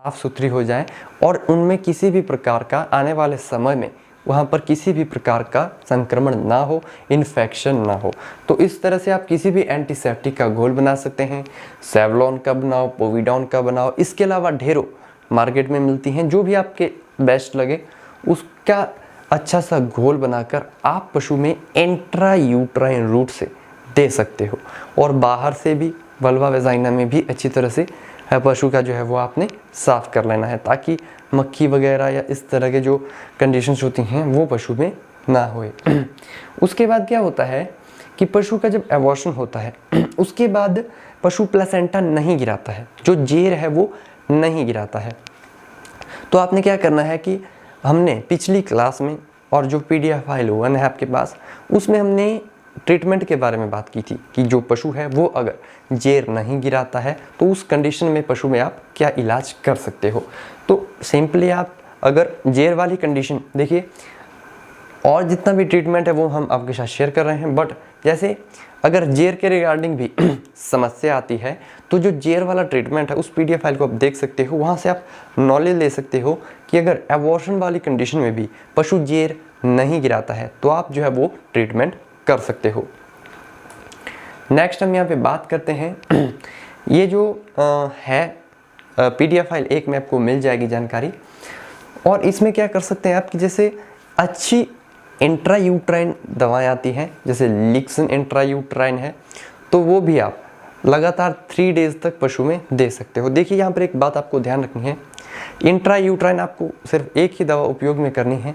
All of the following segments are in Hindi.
साफ सुथरी हो जाए और उनमें किसी भी प्रकार का आने वाले समय में वहाँ पर किसी भी प्रकार का संक्रमण ना हो, इन्फेक्शन ना हो। तो इस तरह से आप किसी भी एंटीसेप्टिक का घोल बना सकते हैं। सेवलॉन का बनाओ, पोविडॉन का बनाओ, इसके अलावा ढेरों मार्केट में मिलती हैं, जो भी आपके बेस्ट लगे उसका अच्छा सा घोल बनाकर आप पशु में इंट्रा यूट्राइन रूट से दे सकते हो। और बाहर से भी वल्वा वेजाइना में भी अच्छी तरह से पशु का जो है वो आपने साफ़ कर लेना है, ताकि मक्खी वगैरह या इस तरह के जो कंडीशंस होती हैं वो पशु में ना होए। उसके बाद क्या होता है कि पशु का जब एबॉर्शन होता है उसके बाद पशु प्लेसेंटा नहीं गिराता है, जो जेर है वो नहीं गिराता है। तो आपने क्या करना है कि हमने पिछली क्लास में और जो PDF फाइल 1 है आपके पास, उसमें हमने ट्रीटमेंट के बारे में बात की थी कि जो पशु है वो अगर जेर नहीं गिराता है तो उस कंडीशन में पशु में आप क्या इलाज कर सकते हो। तो सिंपली आप अगर जेर वाली कंडीशन देखिए, और जितना भी ट्रीटमेंट है वो हम आपके साथ शेयर कर रहे हैं, बट जैसे अगर जेर के रिगार्डिंग भी समस्या आती है तो जो जेर वाला ट्रीटमेंट है उस PDF फाइल को आप देख सकते हो, वहाँ से आप नॉलेज ले सकते हो कि अगर एबॉर्शन वाली कंडीशन में भी पशु जेर नहीं गिराता है तो आप जो है वो ट्रीटमेंट कर सकते हो। नेक्स्ट हम यहाँ पे बात करते हैं ये जो है PDF फाइल 1 में आपको मिल जाएगी जानकारी, और इसमें क्या कर सकते हैं आप कि जैसे अच्छी इंट्रा यूट्राइन दवाएं आती हैं, जैसे लिक्सन इंट्रा यूट्राइन है, तो वो भी आप लगातार 3 डेज तक पशु में दे सकते हो। देखिए यहाँ पर एक बात आपको ध्यान रखनी है, इंट्रा यूट्राइन आपको सिर्फ एक ही दवा उपयोग में करनी है।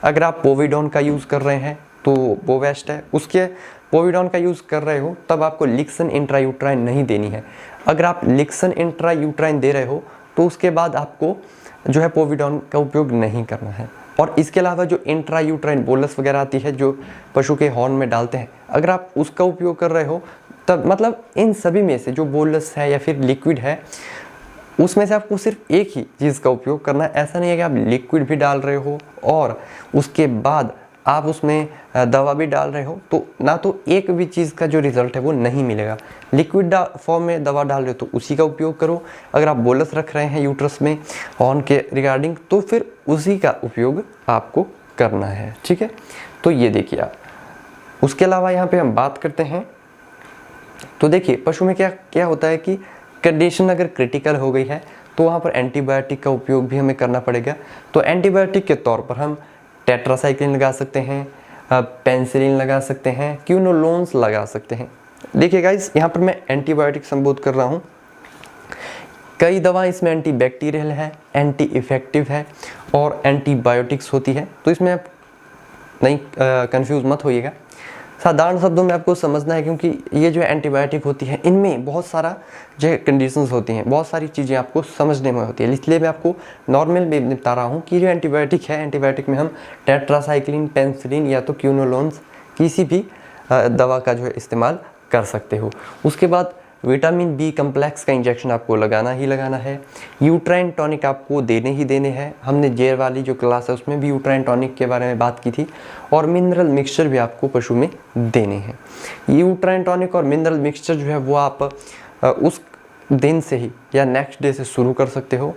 अगर आप पोविडॉन का यूज़ कर रहे हैं तो वो बेस्ट है, उसके पोविडॉन का यूज़ कर रहे हो तब आपको लिक्सन इंट्रा यूट्राइन नहीं देनी है। अगर आप लिक्सन इंट्रा यूट्राइन दे रहे हो तो उसके बाद आपको जो है पोविडॉन का उपयोग नहीं करना है। और इसके अलावा जो इंट्रा यूट्राइन बोलस वगैरह आती है जो पशु के हॉर्न में डालते हैं, अगर आप उसका उपयोग कर रहे हो तब मतलब इन सभी में से जो बोलस है या फिर लिक्विड है उसमें से आपको सिर्फ एक ही चीज़ का उपयोग करना है। ऐसा नहीं है कि आप लिक्विड भी डाल रहे हो और उसके बाद आप उसमें दवा भी डाल रहे हो, तो ना तो एक भी चीज़ का जो रिज़ल्ट है वो नहीं मिलेगा। लिक्विड फॉर्म में दवा डाल रहे हो तो उसी का उपयोग करो, अगर आप बोलस रख रहे हैं यूट्रस में हॉर्न के रिगार्डिंग तो फिर उसी का उपयोग आपको करना है, ठीक है। तो ये देखिए आप, उसके अलावा यहाँ पे हम बात करते हैं तो देखिए पशु में क्या क्या होता है कि कंडीशन अगर क्रिटिकल हो गई है तो वहाँ पर एंटीबायोटिक का उपयोग भी हमें करना पड़ेगा। तो एंटीबायोटिक के तौर पर हम टेट्रासाइक्लिन लगा सकते हैं, पेनिसिलिन लगा सकते हैं, क्यूनोलोन्स लगा सकते हैं। देखिए गाइस, यहाँ पर मैं एंटीबायोटिक संबोध कर रहा हूँ। कई दवा इसमें एंटीबैक्टीरियल है, एंटी इफेक्टिव है और एंटीबायोटिक्स होती है, तो इसमें आप नहीं कंफ्यूज मत होइएगा। साधारण शब्दों में आपको समझना है, क्योंकि ये जो एंटीबायोटिक होती है इनमें बहुत सारा जो है कंडीशंस होती हैं, बहुत सारी चीज़ें आपको समझने में होती है, इसलिए मैं आपको नॉर्मल में बता रहा हूँ कि जो एंटीबायोटिक है, एंटीबायोटिक में हम टेट्रासाइक्लिन, पेनिसिलिन या तो क्यूनोलोन्स किसी भी दवा का जो है इस्तेमाल कर सकते हो। उसके बाद विटामिन बी कम्प्लेक्स का इंजेक्शन आपको लगाना ही लगाना है। यूट्राइन टॉनिक आपको देने ही देने हैं, हमने जेर वाली जो क्लास है उसमें भी यूट्राइन टॉनिक के बारे में बात की थी, और मिनरल मिक्सचर भी आपको पशु में देने हैं। यूट्राइन टॉनिक और मिनरल मिक्सचर जो है वो आप उस दिन से ही या नेक्स्ट डे से शुरू कर सकते हो,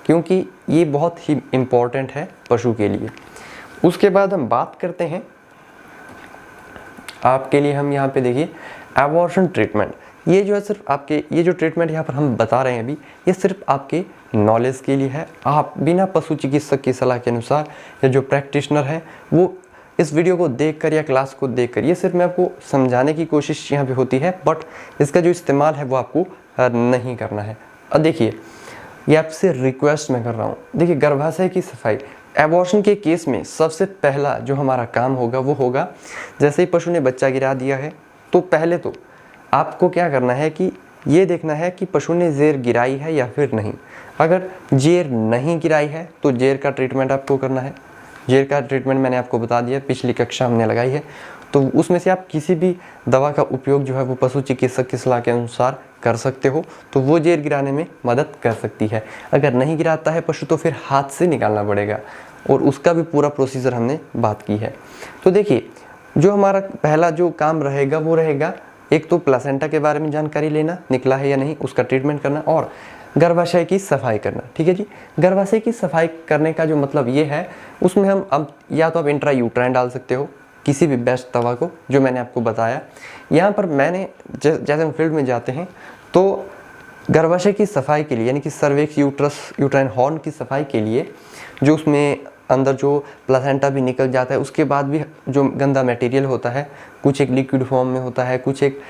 क्योंकि ये बहुत ही इम्पॉर्टेंट है पशु के लिए। उसके बाद हम बात करते हैं आपके लिए, हम यहाँ पे देखिए एबॉर्शन ट्रीटमेंट। ये जो है सिर्फ आपके, ये जो ट्रीटमेंट यहाँ पर हम बता रहे हैं अभी, ये सिर्फ आपके नॉलेज के लिए है। आप बिना पशु चिकित्सक की सलाह के अनुसार या जो प्रैक्टिशनर है वो इस वीडियो को देखकर या क्लास को देखकर, ये सिर्फ मैं आपको समझाने की कोशिश यहाँ पे होती है, बट इसका जो इस्तेमाल है वो आपको नहीं करना है। अब देखिए, ये आपसे रिक्वेस्ट मैं कर रहा हूँ, देखिए गर्भाशय की सफाई एबॉर्शन के केस में सबसे पहला जो हमारा काम होगा वो होगा, जैसे ही पशु ने बच्चा गिरा दिया है तो पहले तो आपको क्या करना है कि ये देखना है कि पशु ने जेर गिराई है या फिर नहीं। अगर जेर नहीं गिराई है तो जेर का ट्रीटमेंट आपको करना है। जेर का ट्रीटमेंट मैंने आपको बता दिया, पिछली कक्षा हमने लगाई है, तो उसमें से आप किसी भी दवा का उपयोग जो है वो पशु चिकित्सक की सलाह के अनुसार कर सकते हो, तो वो जेर गिराने में मदद कर सकती है। अगर नहीं गिराता है पशु तो फिर हाथ से निकालना पड़ेगा, और उसका भी पूरा प्रोसीजर हमने बात की है। तो देखिए, जो हमारा पहला जो काम रहेगा वो रहेगा, एक तो प्लासेंटा के बारे में जानकारी लेना, निकला है या नहीं, उसका ट्रीटमेंट करना, और गर्भाशय की सफाई करना, ठीक है जी। गर्भाशय की सफाई करने का जो मतलब ये है, उसमें हम अब या तो आप इंट्रायूट्राइन डाल सकते हो, किसी भी बेस्ट दवा को जो मैंने आपको बताया। यहाँ पर मैंने जैसे हम फील्ड में जाते हैं तो गर्भाशय की सफाई के लिए, यानी कि सर्विक्स, यूट्रस, यूट्राइन हॉर्न की सफाई के लिए, जो उसमें अंदर जो प्लासेंटा भी निकल जाता है, उसके बाद भी जो गंदा मटेरियल होता है, कुछ एक लिक्विड फॉर्म में होता है, कुछ एक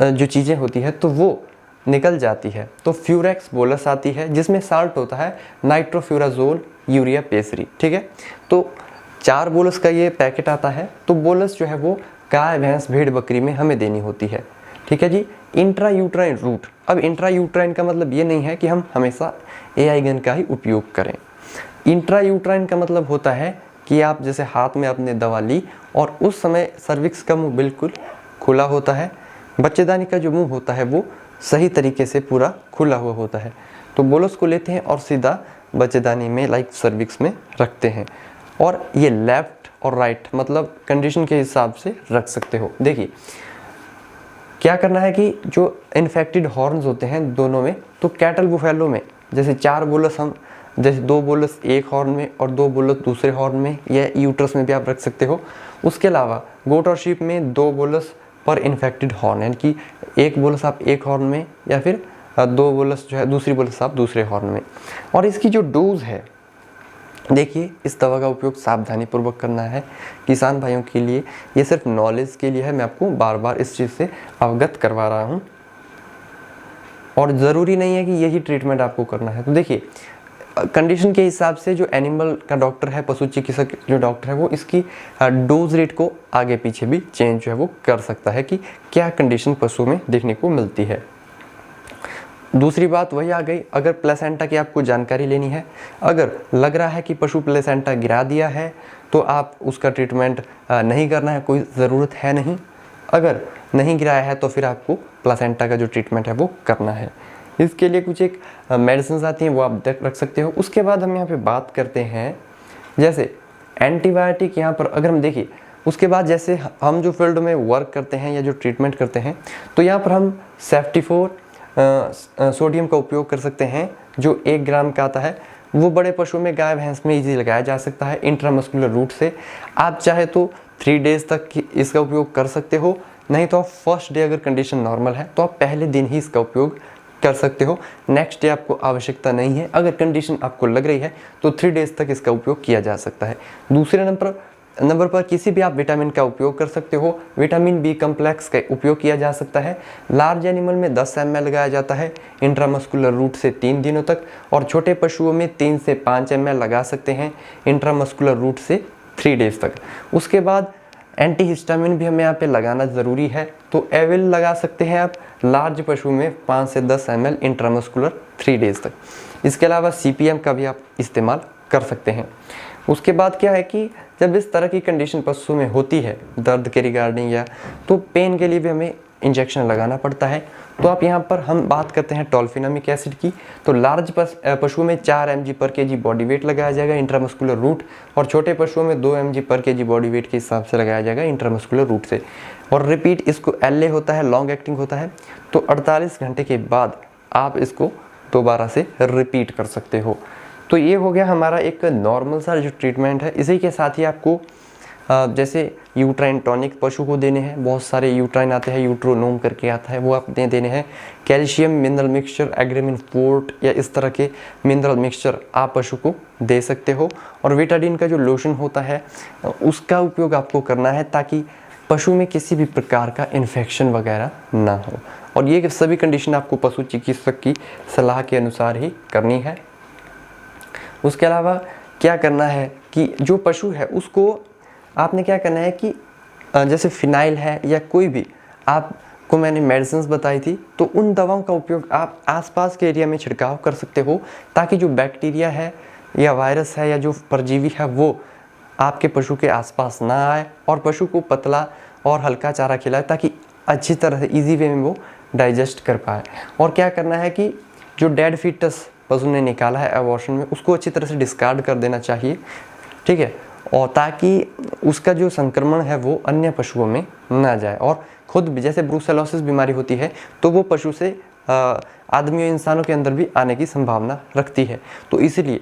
जो चीज़ें होती है तो वो निकल जाती है। तो फ्यूरेक्स बोलस आती है जिसमें साल्ट होता है नाइट्रोफ्यूराजोल यूरिया पेसरी, ठीक है। तो 4 बोलस का ये पैकेट आता है। तो बोलस जो है वो गाय, भैंस, भेड़, बकरी में हमें देनी होती है, ठीक है जी। इंट्रायूट्राइन रूट, अब इंट्रायूट्राइन का मतलब ये नहीं है कि हम हमेशा एआई गन का ही उपयोग करें। इंट्रायूट्राइन का मतलब होता है कि आप जैसे हाथ में आपने दवा ली और उस समय सर्विक्स का मुंह बिल्कुल खुला होता है, बच्चेदानी का जो मुंह होता है वो सही तरीके से पूरा खुला हुआ होता है। तो बोलस को लेते हैं और सीधा बच्चेदानी में लाइक सर्विक्स में रखते हैं। और ये लेफ्ट और राइट मतलब कंडीशन के हिसाब से रख सकते हो। देखिए क्या करना है कि जो इन्फेक्टेड हॉर्न्स होते हैं दोनों में, तो कैटल बुफेलो में जैसे 4 बोलस हम, जैसे 2 बोलस एक हॉर्न में और 2 बोलस दूसरे हॉर्न में, या यूट्रस में भी आप रख सकते हो। उसके अलावा गोट और शीप में 2 बोलस पर इन्फेक्टेड हॉर्न, यानी कि 1 बोलस आप एक हॉर्न में या फिर 2 बोलस जो है दूसरी बोलस आप दूसरे हॉर्न में। और इसकी जो डोज है, देखिए इस दवा का उपयोग सावधानी पूर्वक करना है किसान भाइयों के लिए। ये सिर्फ नॉलेज के लिए है, मैं आपको बार बार इस चीज़ से अवगत करवा रहा हूँ। और ज़रूरी नहीं है कि यही ट्रीटमेंट आपको करना है। तो देखिए कंडीशन के हिसाब से जो एनिमल का डॉक्टर है, पशु चिकित्सक जो डॉक्टर है, वो इसकी डोज रेट को आगे पीछे भी चेंज जो है वो कर सकता है कि क्या कंडीशन पशु में देखने को मिलती है। दूसरी बात वही आ गई, अगर प्लेसेंटा की आपको जानकारी लेनी है, अगर लग रहा है कि पशु प्लेसेंटा गिरा दिया है तो आप उसका ट्रीटमेंट नहीं करना है, कोई ज़रूरत है नहीं। अगर नहीं गिराया है तो फिर आपको प्लेसेंटा का जो ट्रीटमेंट है वो करना है। इसके लिए कुछ एक मेडिसिन आती हैं, वो आप रख सकते हो। उसके बाद हम यहाँ पे बात करते हैं जैसे एंटीबायोटिक। यहाँ पर अगर हम देखिए उसके बाद जैसे हम जो फील्ड में वर्क करते हैं या जो ट्रीटमेंट करते हैं, तो यहाँ पर हम सेफ्टीफोर सोडियम का उपयोग कर सकते हैं, जो 1 ग्राम का आता है। वो बड़े पशु में, गाय भैंस में इजी लगाया जा सकता है इंट्रामस्कुलर रूट से। आप चाहे तो 3 डेज तक इसका उपयोग कर सकते हो, नहीं तो आप फर्स्ट डे अगर कंडीशन नॉर्मल है तो आप पहले दिन ही इसका उपयोग कर सकते हो। नेक्स्ट डे आपको आवश्यकता नहीं है। अगर कंडीशन आपको लग रही है तो 3 डेज तक इसका उपयोग किया जा सकता है। दूसरे नंबर पर किसी भी आप विटामिन का उपयोग कर सकते हो। विटामिन बी कम्प्लेक्स का उपयोग किया जा सकता है। लार्ज एनिमल में 10 ml लगाया जाता है इंट्रामस्कुलर रूट से 3 दिनों तक, और छोटे पशुओं में 3 से 5 ml लगा सकते हैं इंट्रामस्कुलर रूट से 3 डेज तक। उसके बाद एंटीहिस्टामिन भी हमें यहाँ पे लगाना ज़रूरी है, तो एविल लगा सकते हैं आप लार्ज पशु में 5 से 10 ml इंट्रामस्कुलर 3 डेज तक। इसके अलावा CPM का भी आप इस्तेमाल कर सकते हैं। उसके बाद क्या है कि जब इस तरह की कंडीशन पशु में होती है दर्द के रिगार्डिंग, या तो पेन के लिए भी हमें इंजेक्शन लगाना पड़ता है। तो आप यहाँ पर हम बात करते हैं टॉल्फिनामिक एसिड की। तो लार्ज पशुओं में 4 mg पर kg बॉडी वेट लगाया जाएगा इंट्रामस्कुलर रूट, और छोटे पशुओं में 2 mg पर kg बॉडी वेट के हिसाब से लगाया जाएगा इंट्रामस्कुलर रूट से। और रिपीट इसको LA होता है, लॉन्ग एक्टिंग होता है, तो 48 घंटे के बाद आप इसको दोबारा से रिपीट कर सकते हो। तो ये हो गया हमारा एक नॉर्मल सा जो ट्रीटमेंट है। इसी के साथ ही आपको जैसे यूट्राइन टॉनिक पशु को देने हैं, बहुत सारे यूट्राइन आते हैं, यूट्रोनोम करके आता है, वो आपने देने हैं। कैल्शियम मिनरल मिक्सचर, एग्रेमिन फोर्ट या इस तरह के मिनरल मिक्सचर आप पशु को दे सकते हो। और विटाडिन का जो लोशन होता है उसका उपयोग आपको करना है, ताकि पशु में किसी भी प्रकार का इन्फेक्शन वगैरह ना हो। और ये सभी कंडीशन आपको पशु चिकित्सक की सलाह के अनुसार ही करनी है। उसके अलावा क्या करना है कि जो पशु है उसको आपने क्या करना है कि जैसे फिनाइल है या कोई भी आपको मैंने मेडिसिन बताई थी, तो उन दवाओं का उपयोग आप आसपास के एरिया में छिड़काव कर सकते हो, ताकि जो बैक्टीरिया है या वायरस है या जो परजीवी है वो आपके पशु के आसपास ना आए, और पशु को पतला और हल्का चारा खिलाए, ताकि अच्छी तरह से ईजी वे में वो डाइजेस्ट कर पाए। और क्या करना है कि जो डेड फीटस पशु ने निकाला है एबॉर्शन में, उसको अच्छी तरह से डिस्कार्ड कर देना चाहिए, ठीक है, और ताकि उसका जो संक्रमण है वो अन्य पशुओं में ना जाए। और खुद भी जैसे ब्रूसेलोसिस बीमारी होती है तो वो पशु से आदमियों इंसानों के अंदर भी आने की संभावना रखती है। तो इसीलिए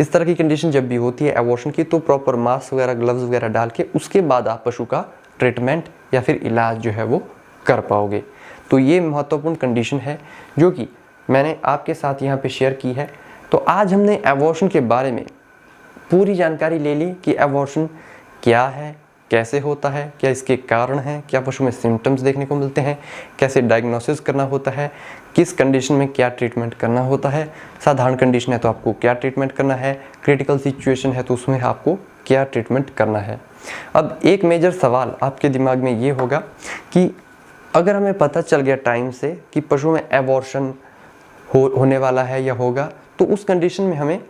इस तरह की कंडीशन जब भी होती है एबॉर्शन की, तो प्रॉपर मास्क वगैरह, ग्लव्स वगैरह डाल के उसके बाद आप पशु का ट्रीटमेंट या फिर इलाज जो है वो कर पाओगे। तो ये महत्वपूर्ण कंडीशन है जो कि मैंने आपके साथ यहाँ पे शेयर की है। तो आज हमने एबॉर्शन के बारे में पूरी जानकारी ले ली कि एबॉर्शन क्या है, कैसे होता है, क्या इसके कारण हैं, क्या पशु में सिम्टम्स देखने को मिलते हैं, कैसे डायग्नोसिस करना होता है, किस कंडीशन में क्या ट्रीटमेंट करना होता है, साधारण कंडीशन है तो आपको क्या ट्रीटमेंट करना है, क्रिटिकल सिचुएशन है तो उसमें आपको क्या ट्रीटमेंट करना है। अब एक मेजर सवाल आपके दिमाग में ये होगा कि अगर हमें पता चल गया टाइम से कि पशु में एबॉर्शन होने वाला है या होगा, तो उस कंडीशन में हमें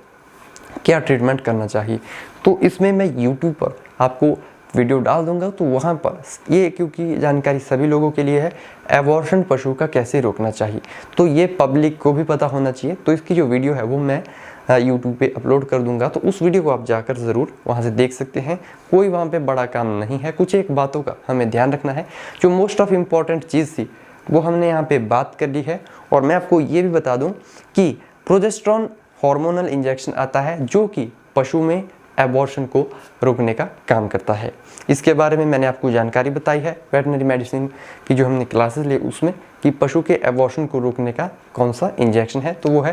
क्या ट्रीटमेंट करना चाहिए। तो इसमें मैं YouTube पर आपको वीडियो डाल दूंगा, तो वहाँ पर ये, क्योंकि जानकारी सभी लोगों के लिए है, एबॉर्शन पशु का कैसे रोकना चाहिए, तो ये पब्लिक को भी पता होना चाहिए। तो इसकी जो वीडियो है वो मैं YouTube पे अपलोड कर दूंगा, तो उस वीडियो को आप जाकर ज़रूर वहाँ से देख सकते हैं। कोई वहाँ पे बड़ा काम नहीं है, कुछ एक बातों का हमें ध्यान रखना है। जो मोस्ट ऑफ इम्पॉर्टेंट चीज़ थी वो हमने यहाँ पे बात कर ली है। और मैं आपको ये भी बता दूँ कि प्रोजेस्टेरॉन हार्मोनल इंजेक्शन आता है जो कि पशु में एबॉर्शन को रोकने का काम करता है। इसके बारे में मैंने आपको जानकारी बताई है वेटनरी मेडिसिन की जो हमने क्लासेस ली उसमें, कि पशु के एबॉर्शन को रोकने का कौन सा इंजेक्शन है, तो वो है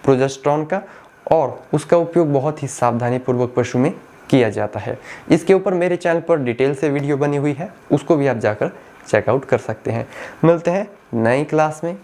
प्रोजेस्टेरॉन का, और उसका उपयोग बहुत ही सावधानीपूर्वक पशु में किया जाता है। इसके ऊपर मेरे चैनल पर डिटेल से वीडियो बनी हुई है, उसको भी आप जाकर चेकआउट कर सकते हैं। मिलते हैं नई क्लास में।